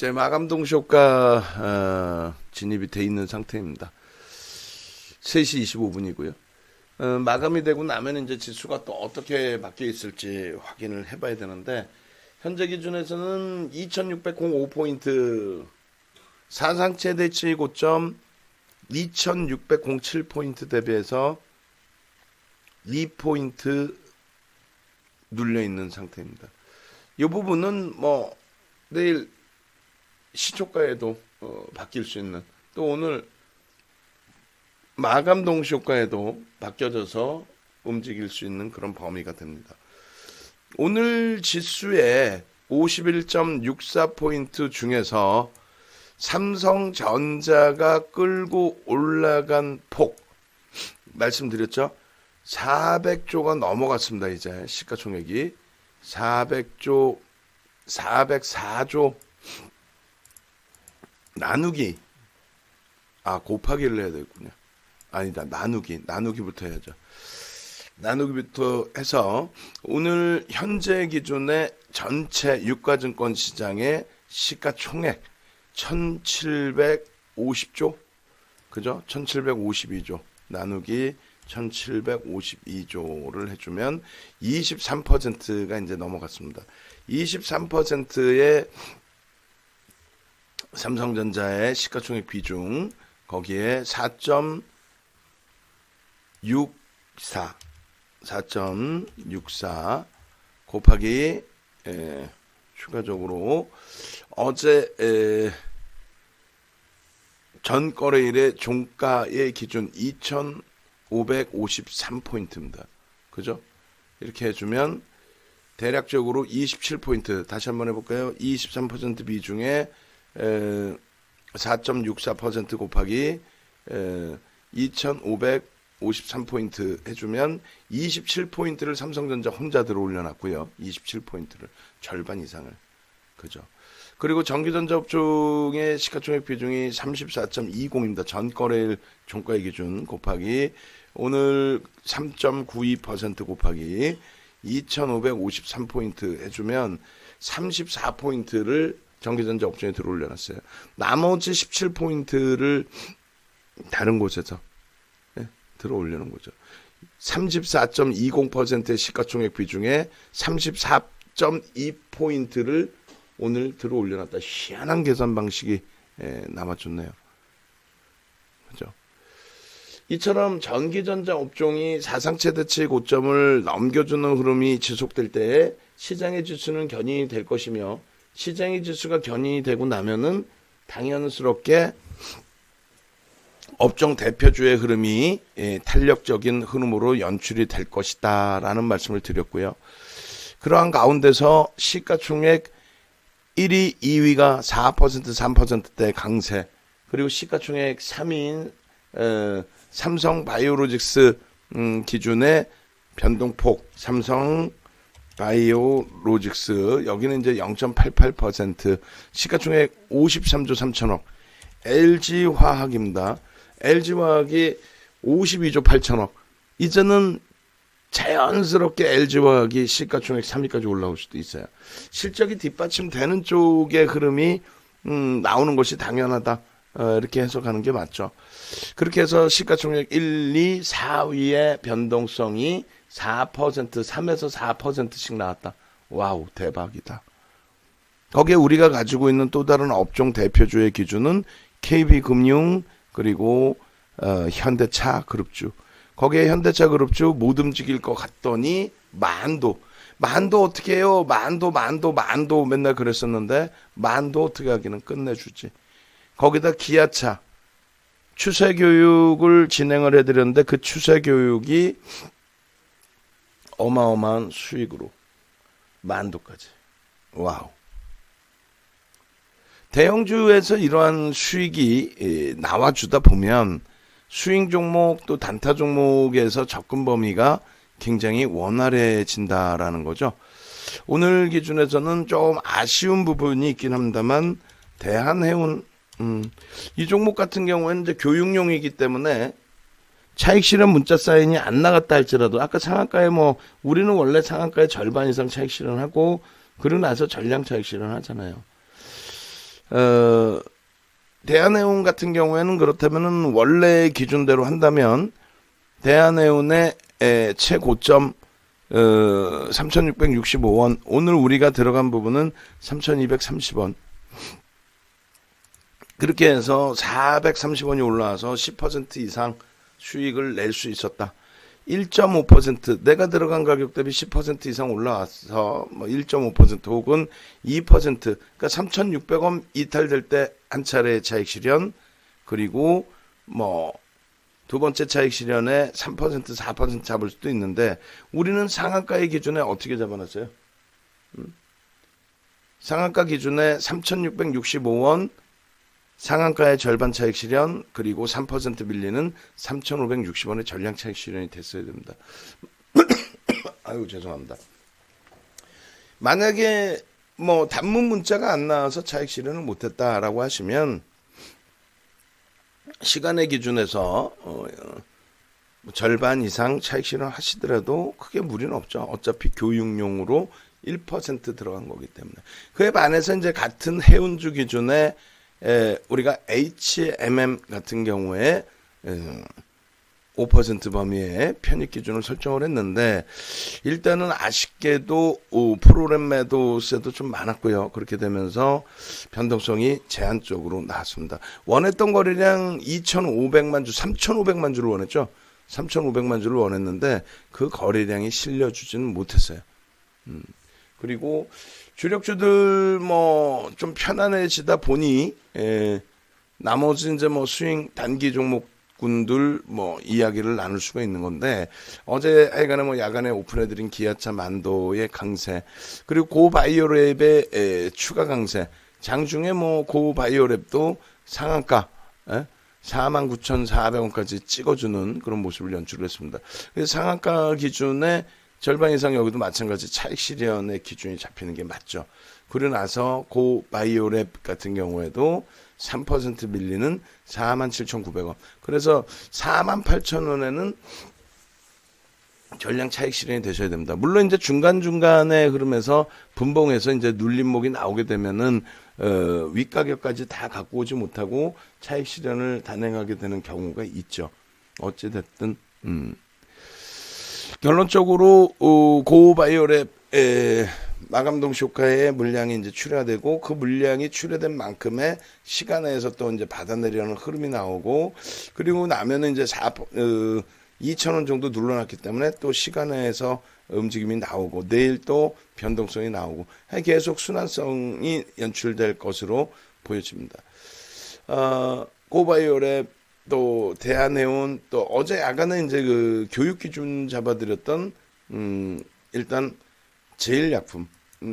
이제 마감동 쇼가 진입이 돼 있는 상태입니다. 3시 25분이고요. 마감이 되고 나면 이제 지수가 또 어떻게 바뀌어 있을지 확인을 해봐야 되는데, 현재 기준에서는 2605포인트, 사상 최대치 고점 2607포인트 대비해서 2포인트 눌려 있는 상태입니다. 이 부분은 뭐 내일 시초가에도 바뀔 수 있는, 또 오늘 마감 동시효과에도 바뀌어져서 움직일 수 있는 그런 범위가 됩니다. 오늘 지수의 51.64포인트 중에서 삼성전자가 끌고 올라간 폭 말씀드렸죠. 400조가 넘어갔습니다. 이제 시가총액이 404조 나누기, 곱하기를 해야 되겠군요. 아니다, 나누기부터 해야죠. 나누기부터 해서 오늘 현재 기준의 전체 유가증권 시장의 시가총액 1750조, 그죠? 1752조 나누기 1752조를 해주면 23%가 이제 넘어갔습니다. 23%의 삼성전자의 시가총액 비중, 거기에 4.64 곱하기 추가적으로 어제 전 거래일의 종가의 기준 2,553포인트입니다. 그죠? 이렇게 해주면 대략적으로 27포인트, 다시 한번 해볼까요? 23% 비중에 4.64% 곱하기 2,553포인트 해주면 27포인트를 삼성전자 혼자 들어 올려놨고요. 27포인트를 절반 이상을, 그죠? 그리고 전기전자 업종의 시가총액 비중이 34.20입니다. 전 거래일 종가의 기준 곱하기 오늘 3.92% 곱하기 2,553포인트 해주면 34포인트를 전기전자 업종에 들어 올려놨어요. 나머지 17포인트를 다른 곳에서 들어 올리는 거죠. 34.20%의 시가총액 비중에 34.2포인트를 오늘 들어 올려놨다. 희한한 계산 방식이 남아줬네요. 그죠? 이처럼 전기전자 업종이 사상 최대치 고점을 넘겨주는 흐름이 지속될 때에 시장의 지수는 견인이 될 것이며, 시장의 지수가 견인이 되고 나면은 당연스럽게 업종 대표주의 흐름이 탄력적인 흐름으로 연출이 될 것이다 라는 말씀을 드렸고요. 그러한 가운데서 시가총액 1위, 2위가 4%, 3%대 강세, 그리고 시가총액 3위인 삼성바이오로직스 기준의 변동폭, 삼성바이오로직스 여기는 이제 0.88%, 시가총액 53조 3천억. LG화학입니다. LG화학이 52조 8천억. 이제는 자연스럽게 LG화학이 시가총액 3위까지 올라올 수도 있어요. 실적이 뒷받침되는 쪽의 흐름이 나오는 것이 당연하다. 이렇게 해석하는 게 맞죠. 그렇게 해서 시가총액 1, 2, 4위의 변동성이 4%, 3에서 4%씩 나왔다. 와우, 대박이다. 거기에 우리가 가지고 있는 또 다른 업종 대표주의 기준은 KB금융, 그리고 현대차 그룹주. 거기에 현대차 그룹주 못 움직일 것 같더니 만도 어떻게 해요? 만도 맨날 그랬었는데 만도 어떻게 하기는 끝내주지. 거기다 기아차 추세 교육을 진행을 해드렸는데 그 추세 교육이 어마어마한 수익으로 만도까지. 와우. 대형주에서 이러한 수익이 나와주다 보면 스윙 종목 또 단타 종목에서 접근 범위가 굉장히 원활해진다라는 거죠. 오늘 기준에서는 좀 아쉬운 부분이 있긴 합니다만, 대한해운 이 종목 같은 경우에는 이제 교육용이기 때문에 차익 실현 문자 사인이 안 나갔다 할지라도, 아까 상한가에 우리는 원래 상한가의 절반 이상 차익 실현하고 그러고 나서 전량 차익 실현하잖아요. 대한해운 같은 경우에는 그렇다면은 원래 기준대로 한다면 대한해운의 최고점 3,665원, 오늘 우리가 들어간 부분은 3,230원. 그렇게 해서 430원이 올라와서 10% 이상 수익을 낼 수 있었다. 1.5% 내가 들어간 가격 대비 10% 이상 올라와서 뭐 1.5% 혹은 2% 그러니까 3,600원 이탈될 때 한 차례 차익 실현, 그리고 뭐 두 번째 차익 실현에 3% 4% 잡을 수도 있는데 우리는 상한가의 기준에 어떻게 잡아놨어요? 상한가 기준에 3,665원 상한가의 절반 차익 실현, 그리고 3% 밀리는 3,560원의 전량 차익 실현이 됐어야 됩니다. 아유, 죄송합니다. 만약에 뭐 단문 문자가 안 나와서 차익 실현을 못했다라고 하시면 시간의 기준에서 절반 이상 차익 실현 하시더라도 크게 무리는 없죠. 어차피 교육용으로 1% 들어간 거기 때문에. 그에 반해서 이제 같은 해운주 기준에 우리가 HMM 같은 경우에 5% 범위의 편입 기준을 설정을 했는데, 일단은 아쉽게도 프로그램 매도세도 좀 많았고요. 그렇게 되면서 변동성이 제한적으로 나왔습니다. 원했던 거래량 2,500만 주, 3,500만 주를 원했죠. 3,500만 주를 원했는데 그 거래량이 실려주지는 못했어요. 그리고 주력주들 뭐 좀 편안해지다 보니 나머지 이제 뭐 수익 단기 종목군들 뭐 이야기를 나눌 수가 있는 건데, 어제 하여간에 뭐 야간에 오픈해드린 기아차 만도의 강세, 그리고 고바이오랩의 추가 강세, 장중에 뭐 고바이오랩도 상한가 49,400원까지 찍어주는 그런 모습을 연출을 했습니다. 그래서 상한가 기준에 절반 이상 여기도 마찬가지 차익 실현의 기준이 잡히는 게 맞죠. 그러고 나서 고바이오랩 같은 경우에도 3% 밀리는 47,900원. 그래서 48,000원에는 전량 차익 실현이 되셔야 됩니다. 물론 이제 중간중간에 흐름에서 분봉해서 이제 눌림목이 나오게 되면은 윗가격까지 다 갖고 오지 못하고 차익 실현을 단행하게 되는 경우가 있죠. 어찌됐든 결론적으로 고바이오랩 마감동시 효과의 물량이 이제 출하되고, 그 물량이 출하된 만큼의 시간에서 또 이제 받아내려는 흐름이 나오고, 그리고 나면은 이제 2,000원 정도 눌러놨기 때문에 또 시간에서 움직임이 나오고, 내일 또 변동성이 나오고, 계속 순환성이 연출될 것으로 보여집니다. 고바이오랩, 또 대한해운, 또 어제 야간에 이제 그 교육 기준 잡아드렸던 일단 제일약품,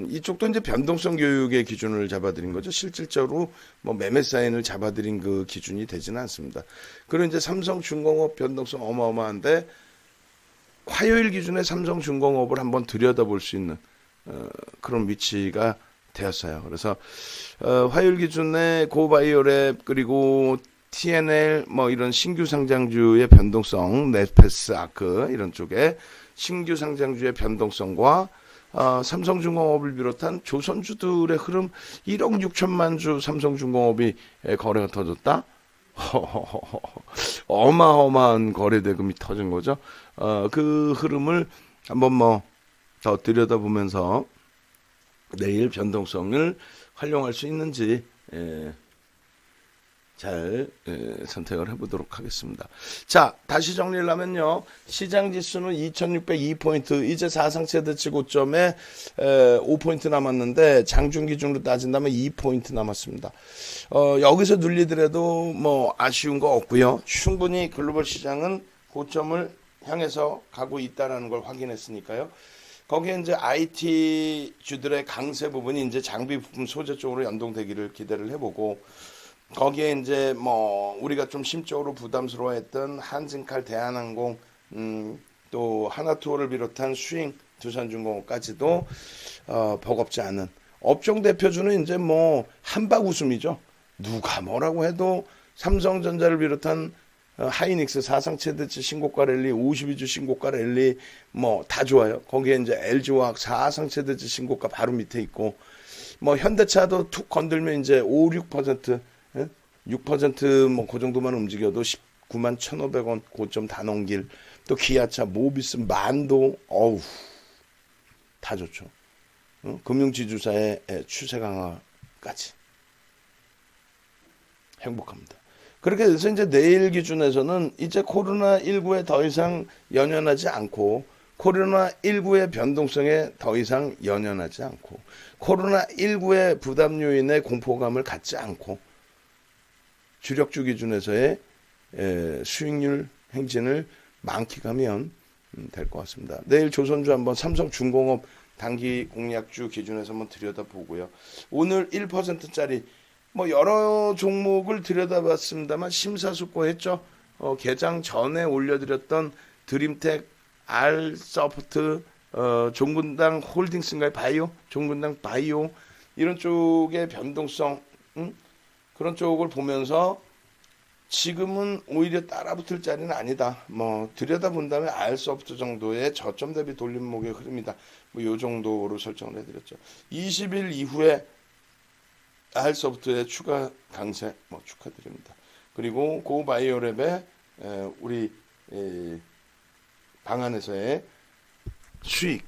이쪽도 이제 변동성 교육의 기준을 잡아드린 거죠. 실질적으로 뭐 매매 사인을 잡아드린 그 기준이 되지는 않습니다. 그리고 이제 삼성중공업 변동성 어마어마한데, 화요일 기준에 삼성중공업을 한번 들여다볼 수 있는 그런 위치가 되었어요. 그래서 화요일 기준에 고바이오랩 그리고 TNL 뭐 이런 신규 상장주의 변동성, 넷패스, 아크 이런 쪽에 신규 상장주의 변동성과 삼성중공업을 비롯한 조선주들의 흐름, 1억 6천만 주 삼성중공업이 거래가 터졌다. 어마어마한 거래 대금이 터진 거죠. 그 흐름을 한번 뭐 더 들여다보면서 내일 변동성을 활용할 수 있는지 잘 선택을 해보도록 하겠습니다. 자, 다시 정리를 하면요. 시장지수는 2602포인트, 이제 사상최대치 고점에 5포인트 남았는데 장중 기준으로 따진다면 2포인트 남았습니다. 여기서 눌리더라도 뭐 아쉬운 거 없고요. 충분히 글로벌 시장은 고점을 향해서 가고 있다는 걸 확인했으니까요. 거기에 이제 IT 주들의 강세 부분이 이제 장비 부품 소재 쪽으로 연동되기를 기대를 해보고, 거기에 이제 뭐 우리가 좀 심적으로 부담스러워했던 한진칼, 대한항공, 또 하나투어를 비롯한 수잉, 두산중공업까지도 버겁지 않은 업종 대표주는 이제 뭐 한박 웃음이죠. 누가 뭐라고 해도 삼성전자를 비롯한 하이닉스 사상 최대치 신고가 랠리, 52주 신고가 랠리 뭐 다 좋아요. 거기에 이제 LG화학 사상 최대치 신고가 바로 밑에 있고, 뭐 현대차도 툭 건들면 이제 5, 6%, 6%뭐 그 정도만 움직여도 19만 1,500원 고점 다 넘길. 또 기아차, 모비스, 만도, 어우, 다 좋죠. 금융지주사의 추세 강화까지. 행복합니다. 그렇게 해서 이제 내일 기준에서는 이제 코로나19에 더 이상 연연하지 않고, 코로나19의 변동성에 더 이상 연연하지 않고, 코로나19의 부담 요인의 공포감을 갖지 않고, 주력주 기준에서의 수익률 행진을 만끽하면 될 것 같습니다. 내일 조선주 한번 삼성중공업 단기 공략주 기준에서 한번 들여다보고요. 오늘 1%짜리 뭐 여러 종목을 들여다봤습니다만 심사숙고했죠. 개장 전에 올려드렸던 드림텍, R소프트, 종근당 홀딩스인가요? 바이오? 종근당 바이오 이런 쪽의 변동성 그런 쪽을 보면서 지금은 오히려 따라붙을 자리는 아니다. 뭐 들여다본다면 R소프트 정도의 저점 대비 돌림목의 흐름이다. 뭐 요 정도로 설정을 해드렸죠. 20일 이후에 R소프트의 추가 강세 뭐 축하드립니다. 그리고 고바이오랩의 우리 방안에서의 수익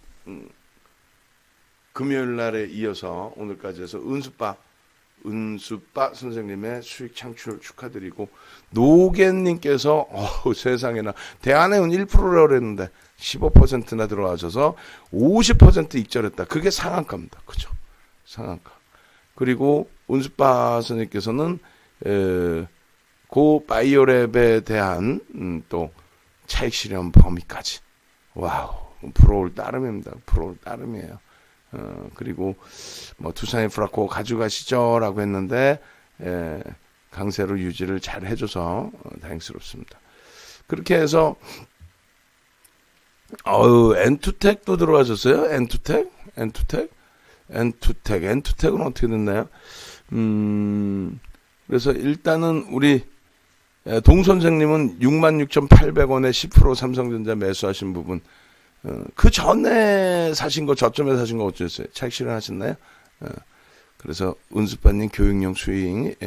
금요일 날에 이어서 오늘까지 해서 은수빠 선생님의 수익 창출 축하드리고 노겐님께서 세상에나 대한해운 1%라고 그랬는데 15%나 들어와셔서 50% 익절했다. 그게 상한가입니다. 그죠? 상한가. 그리고 은수빠 선생님께서는 고 바이오랩에 대한 또 차익 실현 범위까지 와우 부러울 따름입니다. 부러울 따름이에요. 그리고 뭐 두산 인프라코 가져가시죠라고 했는데 강세로 유지를 잘 해줘서 다행스럽습니다. 그렇게 해서 엔투텍도 들어가셨어요. 엔투텍은 어떻게 됐나요? 그래서 일단은 우리 동 선생님은 66,800원에 10% 삼성전자 매수하신 부분 그 전에 사신 거 저점에 사신 거 어쩌셨어요? 차익 실현하셨나요? 그래서 은수빠님 교육용 수익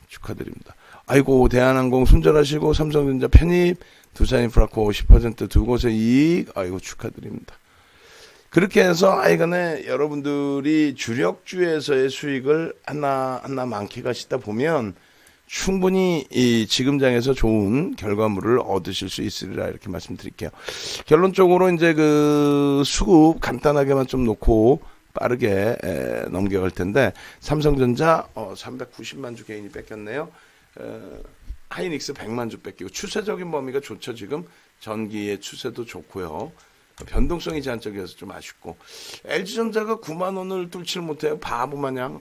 축하드립니다. 아이고 대한항공 손절하시고 삼성전자 편입 두산인프라코 50% 두 곳의 이익 아이고 축하드립니다. 그렇게 해서 하여간에 여러분들이 주력주에서의 수익을 하나 만끽하시다 보면 충분히 이 지금 장에서 좋은 결과물을 얻으실 수 있으리라 이렇게 말씀드릴게요. 결론적으로 이제 그 수급 간단하게만 좀 놓고 빠르게 넘겨갈 텐데 삼성전자 390만 주 개인이 뺏겼네요. 하이닉스 100만 주 뺏기고 추세적인 범위가 좋죠. 지금 전기의 추세도 좋고요. 변동성이 제한적이어서 좀 아쉽고 LG전자가 9만 원을 뚫질 못해요. 바보 마냥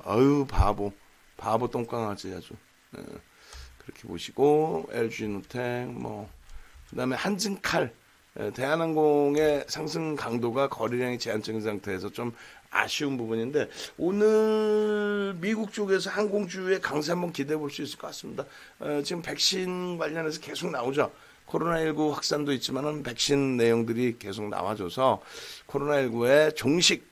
바보 똥강아지 아주. 그렇게 보시고 LG누텍 뭐 그다음에 한진칼 대한항공의 상승 강도가 거래량이 제한적인 상태에서 좀 아쉬운 부분인데 오늘 미국 쪽에서 항공주의 강세 한번 기대해 볼 수 있을 것 같습니다. 지금 백신 관련해서 계속 나오죠. 코로나19 확산도 있지만은 백신 내용들이 계속 나와줘서 코로나19의 종식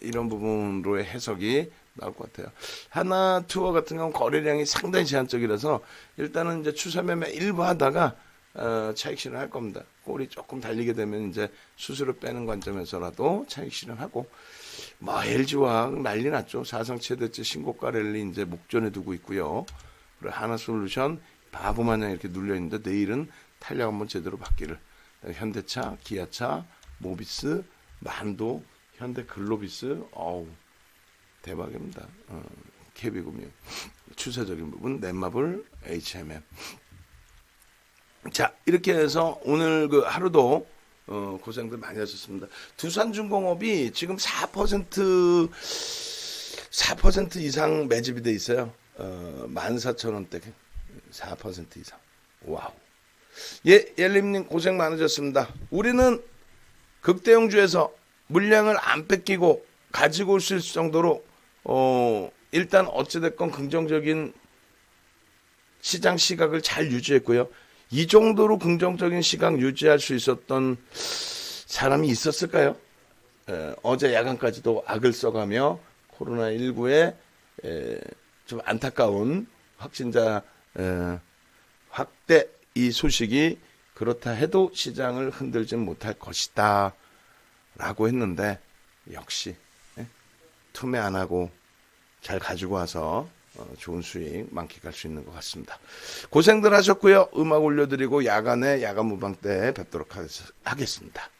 이런 부분으로의 해석이 나올 것 같아요. 하나 투어 같은 경우는 거래량이 상당히 제한적이라서 일단은 이제 추세 매매 일부 하다가 차익 실현할 겁니다. 꼴이 조금 달리게 되면 이제 수수료 빼는 관점에서라도 차익 실현하고 뭐 LG화학 난리 났죠. 사상 최대치 신고가 랠리 이제 목전에 두고 있고요. 그리고 하나솔루션 바보마냥 이렇게 눌려 있는데 내일은 탄력 한번 제대로 받기를. 현대차, 기아차, 모비스, 만도, 현대글로비스 어우 대박입니다. KB금융 추세적인 부분 넷마블 HMM. 자 이렇게 해서 오늘 그 하루도 고생들 많이 하셨습니다. 두산중공업이 지금 4% 이상 매집이 돼 있어요. 14,000원대 4% 이상. 와우. 옐림님 고생 많으셨습니다. 우리는 극대형주에서 물량을 안 뺏기고 가지고 올 수 있을 정도로 일단 어찌됐건 긍정적인 시장 시각을 잘 유지했고요. 이 정도로 긍정적인 시각 유지할 수 있었던 사람이 있었을까요? 어제 야간까지도 악을 써가며 코로나19의 좀 안타까운 확진자 확대 이 소식이 그렇다 해도 시장을 흔들지는 못할 것이다 라고 했는데 역시 투매 안 하고 잘 가지고 와서 좋은 수익 만끽할 수 있는 것 같습니다. 고생들 하셨고요. 음악 올려드리고 야간 무방 때 뵙도록 하겠습니다.